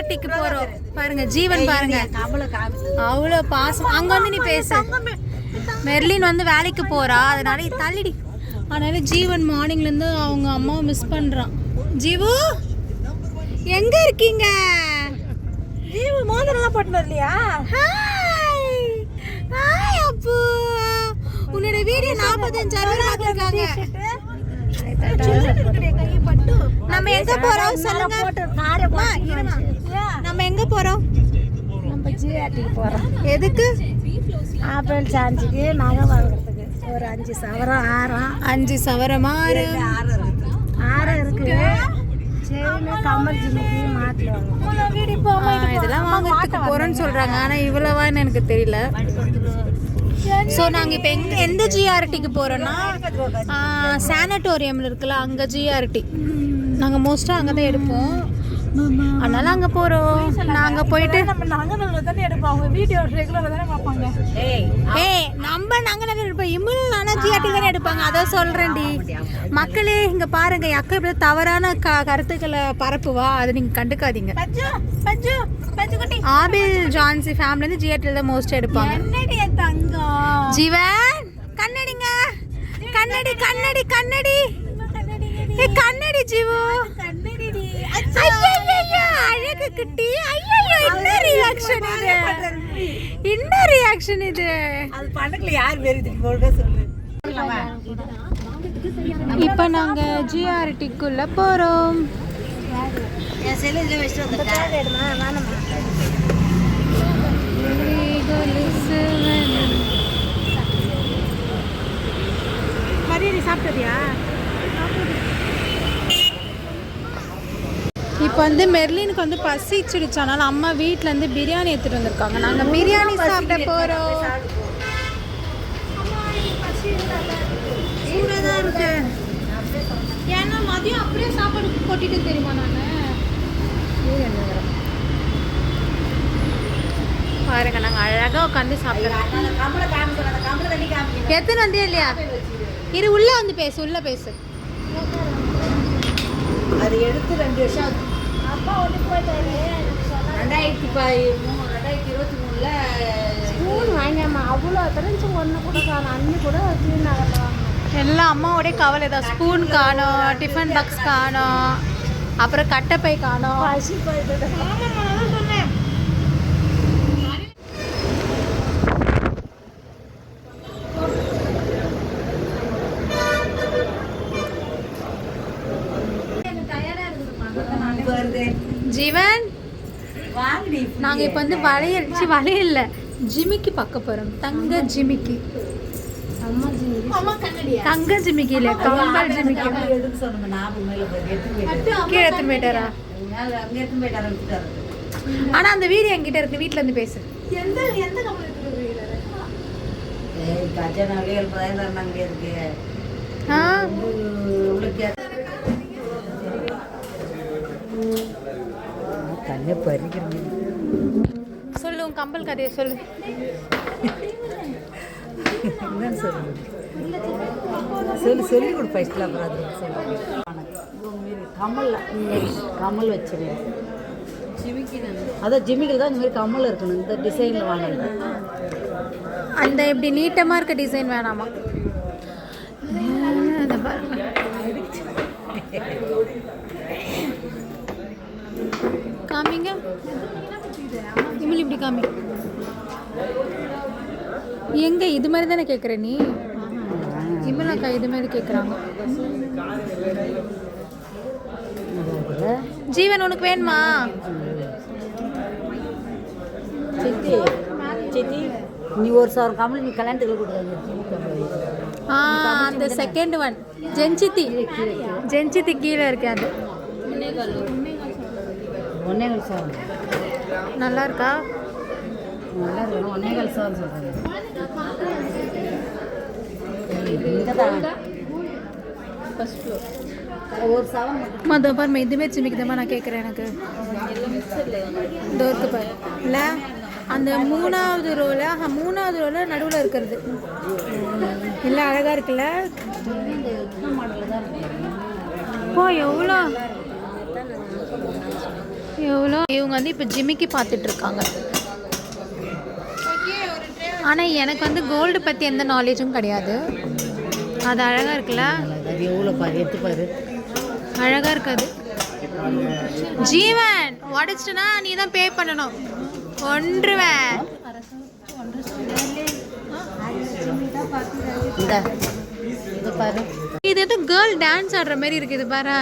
ஜிஆர்டிக்கு போறோம். பாருங்க ஜீவன் பாருங்க அவ்வளோ பாசம். அங்க வந்து நீ பேசு. மெர்லின் வந்து வேலைக்கு போறா, அதனால தள்ளிடி. அதனால ஜீவன் மார்னிங்ல இருந்து அவங்க அம்மாவை மிஸ் பண்றான். ஜீவு எங்க இருக்கீங்க? ஜீவு மோதிரம்லாம் போட்டு வரலையா? ஹாய் ஹாய் அப்பு, உன்னோட வீடியோ 45,000 பார்த்துருக்காங்க. நம்ம எங்க போறோம் சொல்லுங்க. நம்ம எங்க போறோம்? நம்ம ஜிஆர்டிக்கு போறோம். எதுக்கு? ஆப்பிள் சாஞ்சுக்கு நகை வாங்குறதுக்கு. ஒரு 5 சவரம் ஆரம். 5 சவரமா? ஆரம் இருக்கு. செயின் கம்மல் ஜிமிக்கி மாட்டலாம். இதெல்லாம் வாங்குறதுக்கு போறோம்னு சொல்றாங்க. ஆனா இவ்வளவான்னு எனக்கு தெரியல. ஸோ நாங்கள் இப்போ எந்த ஜிஆர்டிக்கு போகிறோன்னா, சானட்டோரியமில் இருக்குல்ல, அங்கே ஜிஆர்டி நாங்கள் மோஸ்ட்டாக அங்கே தான் எடுப்போம். அதனால அங்கே போகிறோம். நாங்கள் போயிட்டு நம்ம நங்கநல்லூர் தானே எடுப்போம். அவங்க வீடியோ ரெகுலராக தானே பார்ப்பாங்க. நம்ம நங்கநல்லூர் எடுப்போம். இம்முல் ஆனால் ஜிஆர்டி தானே எடுப்பாங்க. அதான் சொல்கிறேன்டி மக்களே. இங்கே பாருங்க, அக்கா இப்படி தவறான கருத்துக்களை பரப்புவா, அதை நீங்கள் கண்டுக்காதீங்க. ஆபில் ஜான்சி ஃபேமிலிருந்து ஜிஆர்டியில் தான் மோஸ்ட்டாக எடுப்பாங்க. ஜீவன் கண்ணடிங்க, கண்ணடி கண்ணடி கண்ணடி கண்ணடி ஜீவு, அழகு குட்டி. ஐயோ என்ன ரியாக்ஷன் இது, என்ன ரியாக்ஷன் இது? அது பண்ணல யார் தெரியுது போட சொல்லு. இப்போ நாங்க ஜிஆர்டிக்குள்ள போறோம். என் செல்லுல வெச்சு வந்துட்டேன். வானமா மரியாதை சாப்பிட்டதியா? இப்போ வந்து மெர்லினுக்கு வந்து பசிச்சிடுச்சனால அம்மா வீட்டிலேருந்து பிரியாணி எடுத்துகிட்டு வந்திருக்காங்க. நாங்கள் பிரியாணி சாப்பிட போகிறோம். சூடாக இருக்கு. ஏன்னா மதியம் அப்படியே சாப்பாடு கொட்டிட்டு தெரியுமா நான். பாருங்க நாங்கள் அழகாக உட்காந்து சாப்பிட்றோம். எத்தனை வந்தே இல்லையா? இரு உள்ளே வந்து பேசு, உள்ளே பேசு. அது எடுத்து 2 வருஷம் ஆகுது. அப்பா ஒன்று போயிட்டாரு. 2023ல் ஸ்பூன் வாங்கியாம்மா. அவ்வளோ தெரிஞ்சு ஒன்று கூட காணும். அன்னி கூட தீர்நாகலாம். எல்லாம் அம்மாவோடைய கவலை தான். ஸ்பூன் காணோம், டிஃபன் பாக்ஸ் காணோம், அப்புறம் கட்டைப்பை காணோம். பசி போயிட்டு சொன்னேன். ஜீவன் நாங்கள் இப்போ வந்து வளையல் ஜிமிக்கி பார்க்க போகிறோம். தங்க ஜிமிக்கி, தங்க ஜிமிக்கி இல்லை, கம்பல் ஜிமிக்கி. கீழே எடுத்து போயிட்டாரா? ஆனால் அந்த வீடியோ என்கிட்ட இருக்கு, வீட்டில் இருந்து பேசு. சொல்லு உன் கம்பல் கதையை சொல்லு. என்னன்னு சொல்லு சொல்லி கொடுப்பா. இஷ்டம் கமல் வச்சிருக்கேன். அதான் ஜிமிக்கில் தான் இந்த மாதிரி கமல் இருக்கணும். இந்த டிசைனில் வாங்கணும். அந்த இப்படி நீட்டமாக இருக்க டிசைன் வேணாமா? காமிங்க இமில், இப்படி காமி. எங்க இது மாதிரி தானே கேட்குற நீ? இமிலாக்கா இது மாதிரி கேட்குறாங்க. ஜீவன் உனக்கு வேணுமா? சித்தி நீ ஒரு 1000 கமல் நீ கல்யாணத்துக்கு கொடுத்தாங்க. அந்த செகண்ட் ஒன் ஜென்சித்தி கீழே இருக்கேன். அது 1.25 நல்லா இருக்கா? நல்லா இருக்கு. 1.25 சொல்கிறேன். இங்கே தான் ஃபர்ஸ்ட் ஃப்ளோர். ஒரு சவம் மொதல் பாருமா, இதுவே சிமிக்குதமா நான் கேட்குறேன். எனக்கு டோருக்கு பாரு இல்லை, அந்த 3வது ரோவில் நடுவில் இருக்கிறது இல்லை, அழகாக இருக்குல்ல. போ எவ்வளோ எவ்வளோ இவங்க வந்து இப்போ ஜிமிக்கி பார்த்துட்ருக்காங்க. ஆனால் எனக்கு வந்து கோல்டு பற்றி எந்த நாலேஜும் கிடையாது. அது அழகாக இருக்குல்ல, அது எவ்வளோ பாரு, எடுத்து பாரு, அழகாக இருக்காது. ஜீவன் உடச்சிட்டுனா நீ தான் பே பண்ணணும். ஒன்றுவேன் இது பாரு. இது எதுவும் கேர்ள் டான்ஸ் ஆடுற மாதிரி இருக்கு. இது பாரு,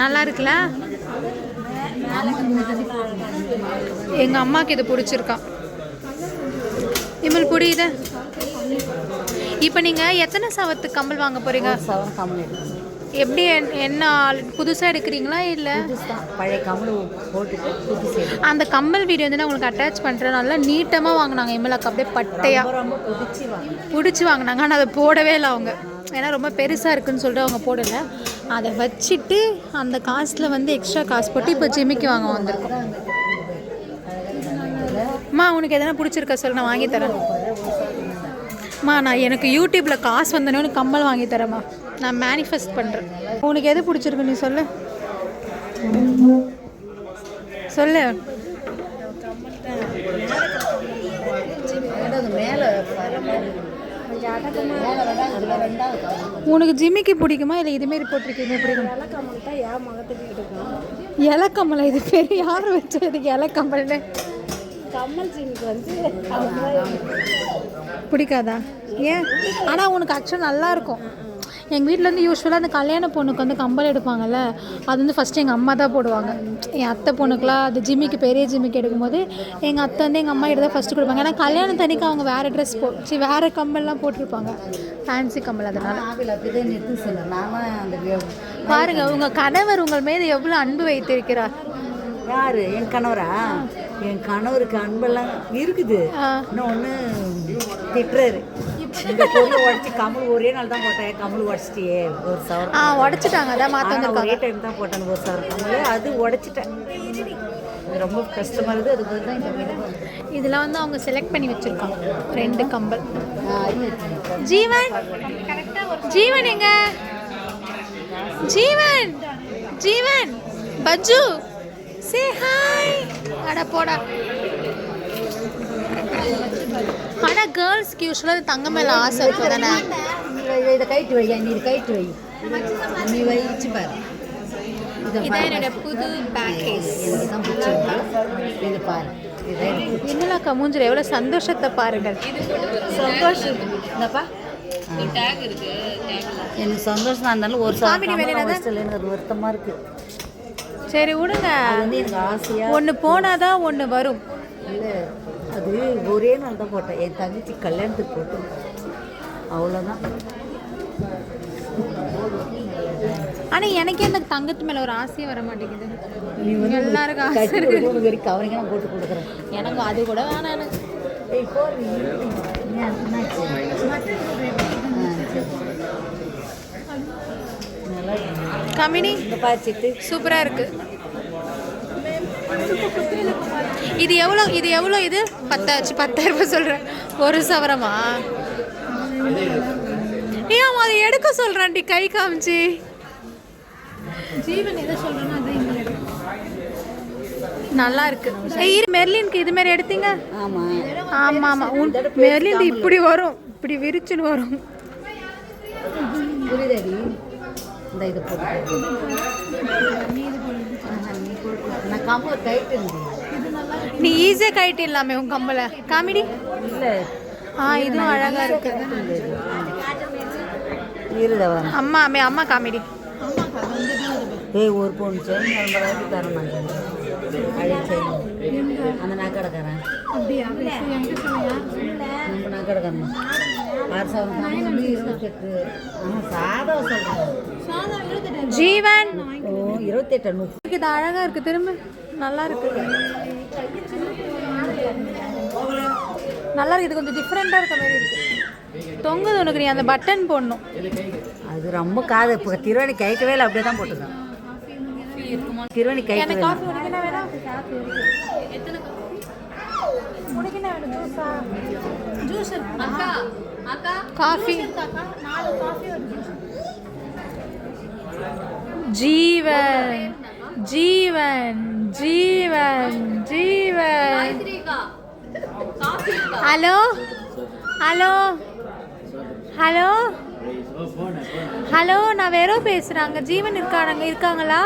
நல்லா இருக்குல்ல. எங்கள் அம்மாவுக்கு இது பிடிச்சிருக்கா. இமல் புரியுது. இப்போ நீங்கள் எத்தனை சவத்து கம்பல் வாங்க போகிறீங்க? கம்மல் எப்படி என்ன புதுசாக எடுக்கிறீங்களா இல்லை பழைய கம்மல் போட்டுட்டு புதுசு? அந்த கம்மல் வீடியோ வந்து நான் உங்களுக்கு அட்டாச் பண்ணுறேன். நல்லா நீட்டமாக வாங்கினாங்க இமலாக்கு, அப்படியே பட்டையாக ரொம்ப பிடிச்சி வாங்கினாங்க. ஆனால் அதை போடவே இல்லை அவங்க, ஏன்னா ரொம்ப பெருசாக இருக்குன்னு சொல்லிட்டு அவங்க போடலை. அதை வச்சுட்டு அந்த காசில் வந்து எக்ஸ்ட்ரா காசு போட்டு இப்போ ஜிமிக்கி வாங்க வந்திருக்கோம். அம்மா உனக்கு எதனா பிடிச்சிருக்கா சொல்லு, நான் வாங்கி தரேன். அம்மா நான் எனக்கு யூடியூப்பில் காசு வந்தோடனே கம்மல் வாங்கி தரேம்மா, நான் மேனிஃபெஸ்ட் பண்ணுறேன். உனக்கு எது பிடிச்சிருக்கு நீ சொல்லு சொல்லு. உனக்கு ஜிமிக்கி பிடிக்குமா இல்லை இதுமாரி போட்டிருக்கீங்க பிடிக்கும்? இலக்கம்மலை இது பேர் யார் வச்சு இதுக்கு இலக்கம்மல்னு? கம்மல் ஜிமிக்கு வந்து பிடிக்காதா? ஏன்? ஆனால் உனக்கு ஆக்சுவலாக நல்லாயிருக்கும். எங்கள் வீட்டில் வந்து யூஸ்வலாக அந்த கல்யாண பொண்ணுக்கு வந்து கம்பல் எடுப்பாங்கல்ல, அது வந்து ஃபஸ்ட்டு எங்கள் அம்மா தான் போடுவாங்க. என் அத்தை பொண்ணுக்குலாம் அது ஜிமிக்கு பெரிய ஜிமிக்கு எடுக்கும்போது எங்கள் அத்தை வந்து எங்கள் அம்மா கிட்ட தான் ஃபஸ்ட்டு கொடுப்பாங்க. ஏன்னா கல்யாணத்தன்னைக்கு அவங்க வேறு ட்ரெஸ் வேறு கம்பல்லாம் போட்டிருப்பாங்க, ஃபேன்சி கம்பல். அதனால் பாருங்கள், உங்கள் கணவர் உங்கள் மீது எவ்வளோ அன்பு வைத்திருக்கிறார். யாரு? என் கணவரா? என் கணவருக்கு அன்பெல்லாம் இருக்குது. இன்னும் ஒன்று திட்டுறாரு, இந்த பொருளை உடச்சி கமல் ஒரே நாள் தான் போட்டேன், கமல் உடச்சிட்டியே ஒரு சவரம். உடச்சிட்டாங்க, அதான் மாற்ற ஒரே டைம் தான் போட்டேன் ஒரு சவரம் கமல், அது உடச்சிட்டேன். இது ரொம்ப கஷ்டமாக இருக்குது. அதுக்கு தான் இந்த வீடு. இதெல்லாம் வந்து அவங்க செலக்ட் பண்ணி வச்சுருக்காங்க 2 கம்பல். ஜீவன் ஜீவன் எங்க? ஜீவன் ஜீவன் பஜ்ஜு சே ஹாய். அட போடா. ஆனால் கேர்ள்ஸ்க்கு யூஸ்வலாக தங்க மேலே ஆசை இருக்கும் தானே? இதை கைட்டு வை, நீ கைட்டு வை, நீ வச்சு பாரு. இதான் என்னோட புது பேக்கேஜ். இது பாரு, இன்னலாக்கா மூஞ்சில் எவ்வளோ சந்தோஷத்தை பாருங்கள். சந்தோஷம் இல்லைப்பா, எனக்கு சந்தோஷமாக இருந்தாலும் ஒரு சாமி அது வருத்தமாக இருக்குது. சரி விடுங்க, வந்து எனக்கு ஆசையாக ஒன்று போனாதான் ஒன்று வரும். இல்லை, அது ஒரே நாள் தான் போட்டேன், என் தங்கச்சி கல்யாணத்துக்கு போட்டு, அவ்வளோதான். ஆனால் எனக்கே அந்த தங்கத்து மேலே ஒரு ஆசையே வர மாட்டேங்குது. நீ வந்து எல்லாருக்கும் ஆசை வரைக்கும் கவனிக்க நான் போட்டு கொடுக்குறேன். எனக்கு அது கூட வேணாம். எனக்கு கமினி சூப்பராக இருக்கு. இது எவ்வளோ? இது 10,000 ரூபாய் சொல்கிறேன். ஒரு சவரமா? ஏன் அதை எடுக்க சொல்கிறான்டி கை காமிச்சு? ஜீவன் எதை சொல்கிறேன்னா அது நல்லா இருக்கு. மெர்லினுக்கு இது மாதிரி எடுத்தீங்க? ஆமாம் ஆமாம் ஆமாம். மெர்லின் இப்படி வரும், இப்படி விரிச்சுன்னு வரும். புரியுதாடி? இந்த இது போட்டு நான் கம்பல் கைட்டு நீ ஈஸியாக கைட்டு இல்லாமே உன் கம்பலை காமெடி இல்லை. இதுவும் அழகாக இருக்கு. அம்மா அம்மா காமெடி. ஒரு பொண்ணு செயின் 50,000 தர மாட்டேன். அந்த நக்கடைக்காரன் நம்ம நக்கடைக்காரன் 6,000 சாதா சொல்கிறேன். ஜீவன் 28 இது அழகா இருக்கு. திரும்ப நல்லா இருக்கு, நல்லா இருக்கு. இது கொஞ்சம் டிஃப்ரெண்டா இருக்க மாதிரி இருக்கு. தொங்குது உனக்கு, நீ அந்த பட்டன் போடணும். அது ரொம்ப காது இப்போ திருவாணி கைக்கவே இல்லை, அப்படியே தான் போட்டுதான் திருவாணி கை. காஃபி உனக்கு என்ன வேணும்? உனக்கு என்ன வேணும்? ஜூஸா? ஜூஸ் அக்கா அக்கா காஃபி 4 காஃபி ஒரு ஜூஸ். ஜீவன் ஜீவன் ஜீவன் ஜீவன். ஹலோ ஹலோ ஹலோ ஹலோ, நான் வேற பேசுறாங்க. ஜீவன் இருக்காங்களா?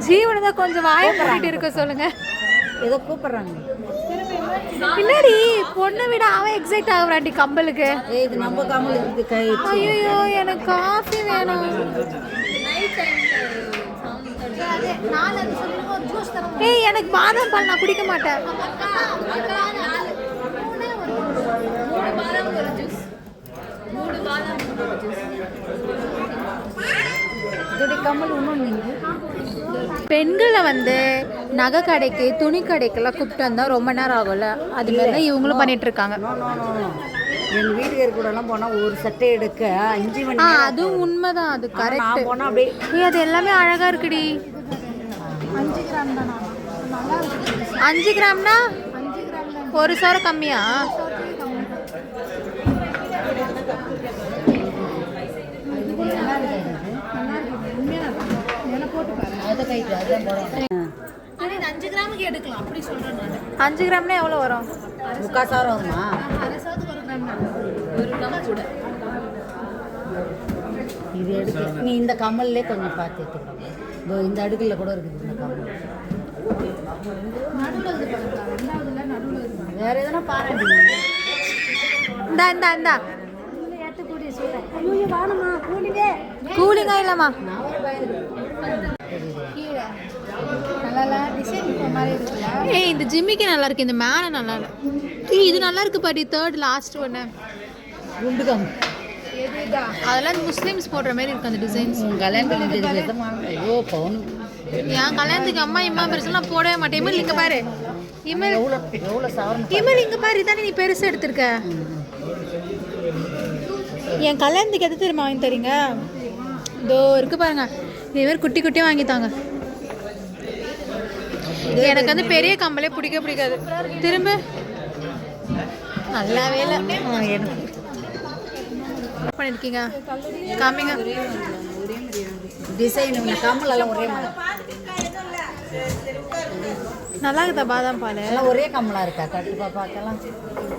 ஜீவனை தான் கொஞ்சம் வாயை மூடிட்டு இருக்க சொல்லுங்க. ஏதோ கூப்பிடுறாங்க பின்னாடி. பொண்ணை விட அவன் எக்ஸைட் ஆகுறாண்டி கம்பலுக்கு. இது நம்ம கமல் இருக்கு கை. ஐயோ எனக்கு காஃபி வேணும். ஏய் எனக்கு பாதாம் பால் நான் குடிக்க மாட்டேன். கமல் இன்னொன்று. பெண்களை வந்து நகை கடைக்கு துணி கடைக்கெல்லாம் கூப்பிட்டு வந்தால் ரொம்ப நேரம் ஆகும்ல, அது மாதிரி தான் இவங்களும் பண்ணிட்டு இருக்காங்க. எங்கள் வீட்டுக்கார கூடலாம் போனால் ஒரு சட்டை எடுக்க 5 மணி. அதுவும் உண்மைதான், அது கரெக்ட். போனால் அப்படியே அது எல்லாமே அழகா இருக்குடி. 5 கிராம் தானா? 5 கிராம்னா 1 சவரம் கம்மியா? அது 5 கிராமுக்கு எடுக்கலாம் அப்படி சொல்றேன் நான். 5 கிராம்னா எவ்வளோ வரும்? 3/4 வருமா? அரை சவரத்துக்கு 1 கிராம் தான். 1 கிராம் கூட. இது எடுத்து நீ இந்த கமல்லே கொஞ்சம் பார்த்து எடுத்துக்கணும். இதோ இந்த அடுக்கில் கூட இருக்குது இந்த கமல். நடுவில் இது பண்ணுறா. ரெண்டாவதுல நடுவில் இருக்கு. வேற எதனா பாருங்க. இந்தா இந்தா இந்தா. ஏற்றுக்கூடி சொல்கிறேன். ஐயோ வானம்மா கூலிங்கே. கூலிங்கா இல்லைம்மா? கீழே நல்லா டிசைன் மாதிரி இருக்குல்ல. ஏய் இந்த ஜிம்மிக்கு நல்லா இருக்கு, இந்த மேலே நல்லா இல்லை. இது நல்லா இருக்கு பாட்டி. 3rd லாஸ்ட் ஒன்று குண்டு கமல். எதுதான் அதெல்லாம் முஸ்லீம்ஸ் போடுற மாதிரி இருக்கு அந்த டிசைன்ஸ். கல்யாணத்துக்கு ஐயோ பவுன். என் கல்யாணத்துக்கு அம்மா இம்மா பெருசுலாம் போடவே மாட்டேன். இமல் இங்கே பாரு. இமல் எவ்வளோ சவரம். இமல் இங்கே பாரு. இதானே நீ பெருசு எடுத்திருக்க. என் கல்யாணத்துக்கு எது தெரியுமா வாங்கி தரீங்க? இதோ இருக்கு பாருங்க. இதே மாதிரி குட்டி குட்டியாக வாங்கித்தாங்க. எனக்கு வந்து பெரிய கம்பலே பிடிக்காது. திரும்ப நல்லா வேலை பண்ணிருக்கீங்க. காமிங்க டிசைன். கமல் எல்லாம் ஒரே மாதிரி நல்லா இருக்குதா? பாதாம் பால் எல்லாம் ஒரே கமலா இருக்கா? கட்டுப்பா பார்க்கலாம்.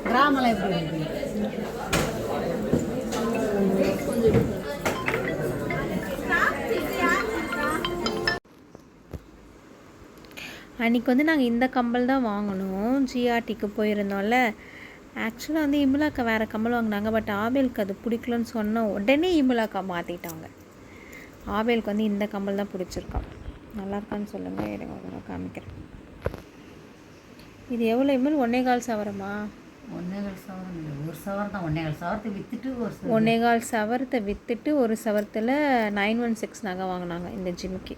கிராமெல்லாம் எப்படி இருக்கு? அன்றைக்கி வந்து நாங்கள் இந்த கம்பல் தான் வாங்கினோம். ஜிஆர்டிக்கு போயிருந்தோம்ல. ஆக்சுவலாக வந்து இமுலாக்கா வேறு கம்பல் வாங்கினாங்க. பட் ஆபேலுக்கு அது பிடிக்கலன்னு சொன்ன உடனே இமுலாக்கா மாற்றிட்டாங்க. ஆபேலுக்கு வந்து இந்த கம்பல் தான் பிடிச்சிருக்கான். நல்லா இருக்கான்னு சொல்லுங்கள். எனக்கு காமிக்கிறேன். இது எவ்வளோ இமல்? 1.25 சவரமா? 1.25 சவரம். 1 சவரம் தான். 1.25 சவரத்தை விற்றுட்டு 1.25 சவரத்தை விற்றுட்டு 1 சவரத்தில் 916 நகை வாங்கினாங்க இந்த ஜிம்முக்கு.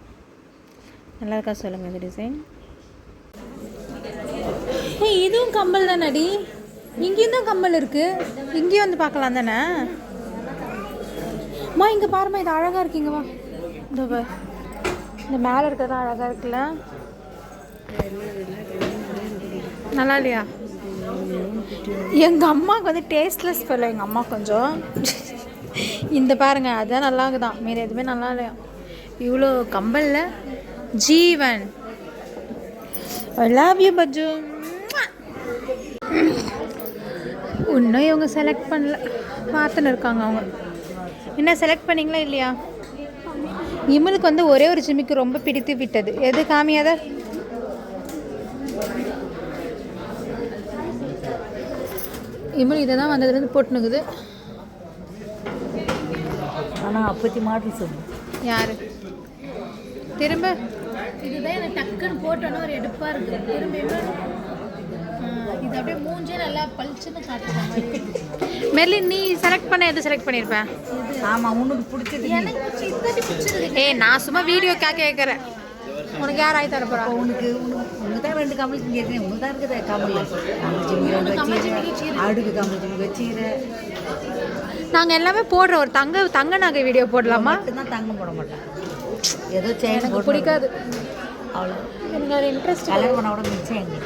நல்லா இருக்கா சொல்லுங்கள் இந்த டிசைன். ஏய் இதுவும் கம்பல் தானடி? இங்கேயும் தான் கம்பல் இருக்குது. இங்கேயும் வந்து பார்க்கலாம் தானே? அம்மா இங்கே பாருமா, இது அழகாக இருக்குங்கம்மா. இந்த மேலே இருக்கிறது அழகாக இருக்குல்ல? நல்லா இல்லையா? எங்கள் அம்மாவுக்கு வந்து டேஸ்ட்லெஸ் போல. எங்கள் அம்மா கொஞ்சம் இந்த பாருங்க அதுதான் நல்லா இருக்குதான். மீது எதுவுமே நல்லா இல்லையா? இவ்வளோ கம்பலில் ஜீவன். I love you பஜ்ஜு. இன்னும் இவங்க செலக்ட் பண்ணல, பார்த்துன்னு இருக்காங்க. அவங்க என்ன செலக்ட் பண்ணிங்களா இல்லையா? இவளுக்கு வந்து ஒரே ஒரு ஜிம்மிக்கு ரொம்ப பிடித்து விட்டது. எது காமியாத? இவள் இதை தான் வந்ததுலேருந்து போட்டுனுக்குது. ஆனால் அப்பத்தி மாடல் சொல்லு. யார் திரும்ப? இதுதான் எனக்கு டக்குன்னு போட்டோன்னா ஒரு எடுப்பாக இருக்குது. திரும்ப இது அப்படியே மூஞ்சே நல்லா பளிச்சுன்னு காட்டுறாங்க. மெர்லின் நீ செலக்ட் பண்ண எது செலக்ட் பண்ணியிருப்பேன்? ஆமாம் உனக்கு பிடிச்சது. எனக்கு பிடிச்சிருக்கு. ஏய் நான் சும்மா வீடியோக்காக கேட்குறேன். உனக்கு யார் ஆகி தரப்போறா? உனக்கு தான் 2 கமல் கேட்குறேன். உனக்கு தான் இருக்குது கமல். கமல் ஜிம்மி அடுக்கு கமல் ஜிம்மி வச்சுக்கிறேன். நாங்கள் எல்லாமே போடுற ஒரு தங்க நகை வீடியோ போடலாமா? மட்டும்தான் தங்கம் போட மாட்டேன். ஏதோ செயின் எனக்கு பிடிக்காது. அவ்வளோ எனக்கு ஒரு இன்ட்ரெஸ்ட். கல்யாணம் பண்ண கூட மிச்சம் எங்க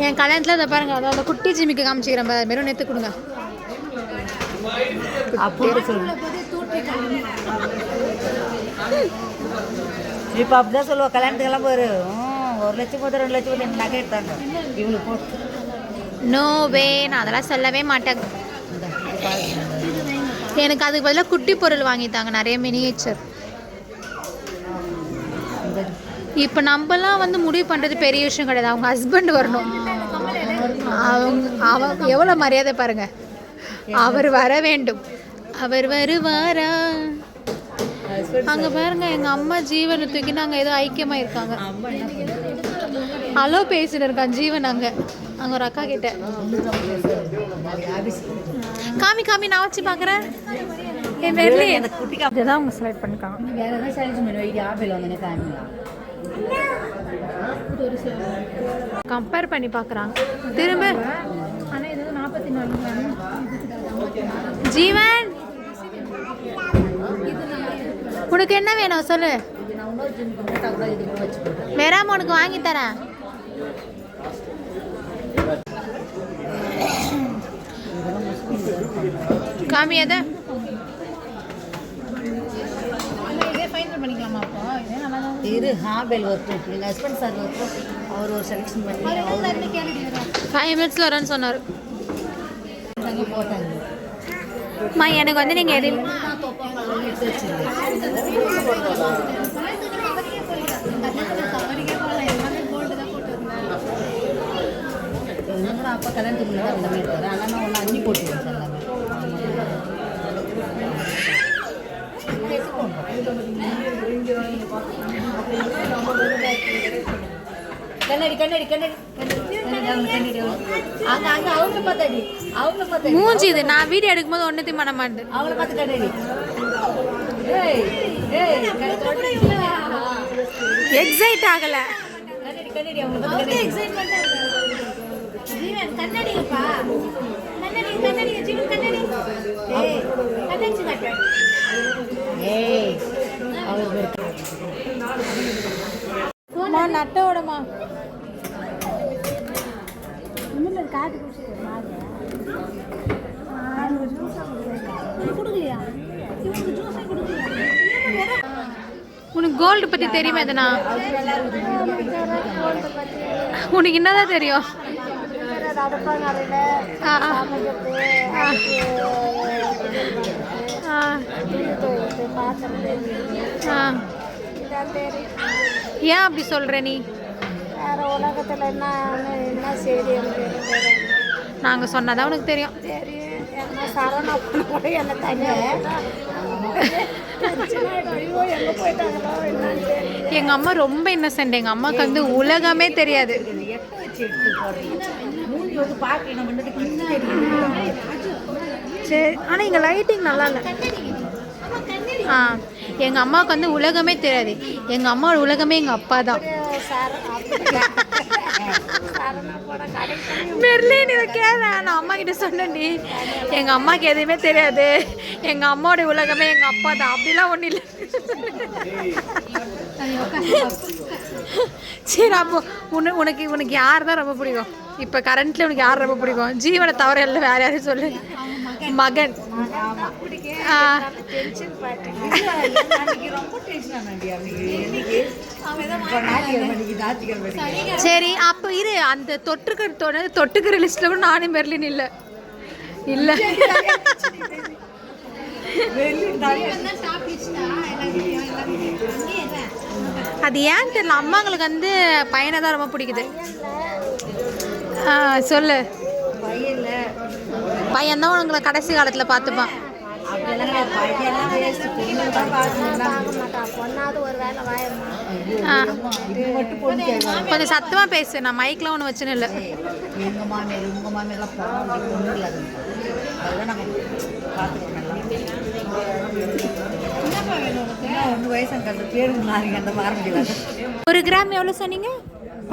என் கல்யாணத்தில் அதை பாருங்க. அதை அந்த குட்டி ஜிம்மிக்கு காமிச்சிக்கிறேன். வெறும் நேற்று கொடுங்க. அப்போ சொல்லு. இப்போ அப்படிதான் சொல்லுவா கல்யாணத்துக்கெல்லாம் போயிரு 1 லட்சம் போது 2 லட்சம் போது எனக்கு நகை எடுத்தாங்க இவங்களுக்கு போட்டு நோ வே, நான் அதெல்லாம் சொல்லவே மாட்டேன். எனக்கு அதுக்கு பதிலாக குட்டி பொருள் வாங்கித்தாங்க, நிறைய மினியேச்சர். இப்போ நம்மலாம் வந்து முடிவு பண்ணுறது பெரிய விஷயம் கிடையாது, அவங்க ஹஸ்பண்ட் வரணும். அவங்க எவ்வளோ மரியாதை பாருங்க, அவர் வர வேண்டும், அவர் வருவாரா. அங்கே பாருங்க எங்கள் அம்மா ஜீவனை தூக்கி நாங்கள் ஏதோ ஐக்கியமாக இருக்காங்க. ஹலோ பேசிட்டு இருக்கான் ஜீவன். அங்கே ஒரு அக்கா கிட்ட காமி காமி நான் வச்சு பார்க்குறேன். என் மெர்லி இதுதான் அவங்க செலக்ட் பண்ணிருக்காங்க. வேறு எதாவது செலக்ஷன் பண்ணுவோம். ஆப்பிள் வந்து ஃபேமிலியா கம்பேர் பண்ணி பார்க்குறாங்க திரும்ப. ஆனால் இது 44 ஜீவன் உனக்கு என்ன வேணும் சொல்லு, வேறாம உனக்கு வாங்கி தரேன். காமி எதை இதே ஃபைனல் பண்ணிக்கலாமா? அப்போ இதே நல்லா தான் இது ஹாபெல் ஒர்க்கும் எங்கள் ஹஸ்பண்ட் சார் ஒர்க்கும் அவர் ஒரு செலெக்ஷன் பண்ணி அவர் 5 minutes வரேன்னு சொன்னார். போட்டாங்க. அம்மா எனக்கு வந்து நீங்கள் எது அப்பா கல்யாணத்துக்கு முன்னாடி அந்த மாதிரி இருக்காரு. ஆனால் நான் ஒன்று அஞ்சு போட்டுருவேன் சார் எல்லாமே. கண்ணாடி கண்ணாடி கண்ணாடி கண்ணாடி அங்கே அங்கே அவங்க பார்த்தாடி அவங்கள பார்த்து மூஞ்சி இது. நான் வீடியோ எடுக்கும்போது ஒன்றுத்தையும் பண்ண மாட்டேன். அவங்கள பார்த்து கண்ணாடி எக்ஸைட் ஆகலை. கண்ணாடி கண்ணாடி அவங்கள பார்த்து எக்ஸைட்மெண்ட்டாக ஜீவன் கண்ணாடிப்பா, கண்ணாடி கண்ணாடி ஜீவன் கண்ணாடி கண்ணாடி காட்டுறேன். ஏய் அவருக்கு நட்டோடமா இன்னும் காட்டு கொடுக்கலையா? இவனுக்கு ஜூஸே கொடுக்கலையா? உனக்கு கோல்டு பற்றி தெரியுமா எதுனா? உனக்கு என்னதான் தெரியும்? ஆ ஏன் அப்படி சொல்கிற நீ? வேறு உலகத்தில் என்ன செய்தி நாங்கள் சொன்னதான் உனக்கு தெரியும். சரி என்ன சரணா பண்ண கூட என்ன தனியாக எங்கே போயிட்டாங்களோ என்னன்னு தெரியும். எங்கள் அம்மா ரொம்ப இன்னசென்ட். எங்கள் அம்மாவுக்கு வந்து உலகமே தெரியாது. சரி ஆனால் இங்கே லைட்டிங் நல்லா இல்லை. எங்கள் அம்மாவுக்கு வந்து உலகமே தெரியாது. எங்கள் அம்மாவோட உலகமே எங்கள் அப்பா தான். மெர்லின் இதை கேள, நான் அம்மா கிட்ட சொன்னேன்டி, எங்கள் அம்மாவுக்கு எதுவுமே தெரியாது, எங்கள் அம்மாவோட உலகமே எங்கள் அப்பா தான். அப்படிலாம் ஒன்றும் இல்லை. சரி அப்போ உனக்கு யார் தான் ரொம்ப பிடிக்கும்? இப்போ கரண்ட்ல உனக்கு யார் ரொம்ப பிடிக்கும்? ஜீவனை தவிர எல்லாம் வேற யாரும் சொல்லு. மகன். சரி அப்போ இரு, அந்த தொட்டுக்கிற லிஸ்ட்ல கூட நானும் மெர்லின் இல்லை இல்லை. அது ஏன் தெரியல, அம்மாங்களுக்கு வந்து பையனை தான் ரொம்ப பிடிக்குது. சொல்லு. பையன் தான் உங்களை கடைசி காலத்தில் பார்த்துப்பான். கொஞ்சம் சத்தமா பேசு, நான் மைக்லாம் ஒன்று வச்சுன்னு இல்லை. ஒரு கிராம் எவ்வளோ சொன்னீங்க?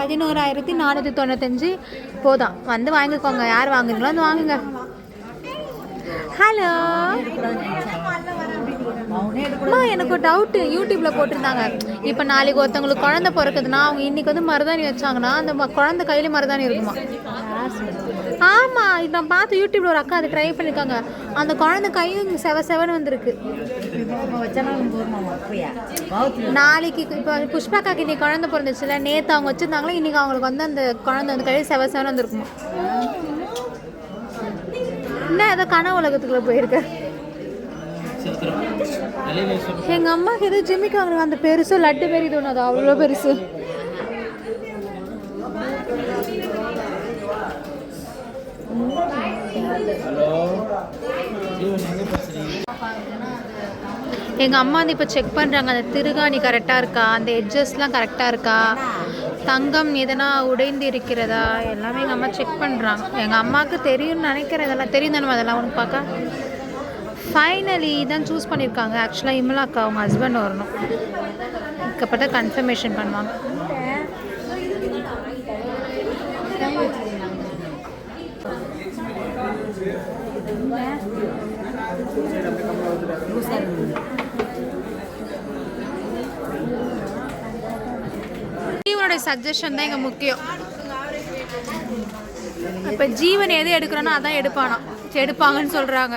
11,495 போதும். வந்து வாங்கிக்கோங்க, யார் வாங்குறீங்களோ வந்து வாங்குங்க. ஹலோ அம்மா, எனக்கு ஒரு டவுட்டு. யூடியூப்ல போட்டிருந்தாங்க, இப்போ நாளைக்கு ஒருத்தவங்களுக்கு குழந்தை பிறக்குதுன்னா அவங்க இன்னைக்கு வந்து மருதாணி வச்சாங்கன்னா அந்த குழந்தை கையில மருதாணி இருக்குமா? ஆமாம், இது நான் பார்த்து யூடியூப்ல ஒரு அக்கா அதை ட்ரை பண்ணியிருக்காங்க. அந்த குழந்தை கையும் செவன்னு வந்திருக்கு. நாளைக்கு இப்போ புஷ்பாக்காக்கு இன்னைக்கு குழந்தை பிறந்துச்சுல, நேற்று அவங்க வச்சுருந்தாங்களா, இன்றைக்கி அவங்களுக்கு வந்து அந்த குழந்தை வந்து கை செவன்னு வந்திருக்குமா. என்ன ஏதோ கனவு உலகத்துக்குள்ளே போயிருக்க. எங்கள் அம்மாவுக்கு ஏதோ ஜிம்மிக்கு வாங்குறாங்க, அந்த பெருசு லட்டு மாரி தோணுது, அவ்வளோ பெருசு. எங்கள் அம்மா வந்து இப்போ செக் பண்ணுறாங்க அந்த திருகாணி கரெக்டாக இருக்கா, அந்த எட்ஜஸ்லாம் கரெக்டாக இருக்கா, தங்கம் எதனா உடைந்து இருக்கிறதா, எல்லாமே எங்கள் அம்மா செக் பண்ணுறாங்க. எங்கள் அம்மாவுக்கு தெரியும்னு நினைக்கிறேன், இதெல்லாம் தெரியும் தானே அதெல்லாம் உனக்கு பார்க்க. ஃபைனலி தான் சூஸ் பண்ணியிருக்காங்க. ஆக்சுவலாக இமலாக்கா அவங்க ஹஸ்பண்ட் வரணும், இதுக்கப்பட்ட கன்ஃபர்மேஷன் பண்ணுவாங்க. ஜீவனுடைய சஜஷன் தான் இங்கே முக்கியம். இப்போ ஜீவன் எது எடுக்கிறோன்னா அதான் எடுப்பாங்கன்னு சொல்கிறாங்க.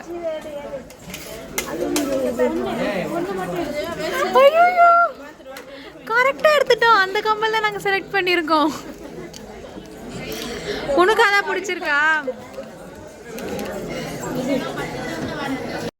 கரெக்டாக எடுத்துட்டோம், அந்த கம்மல் தான் நாங்கள் செலக்ட் பண்ணியிருக்கோம். உனக்கு அதான் பிடிச்சிருக்கா?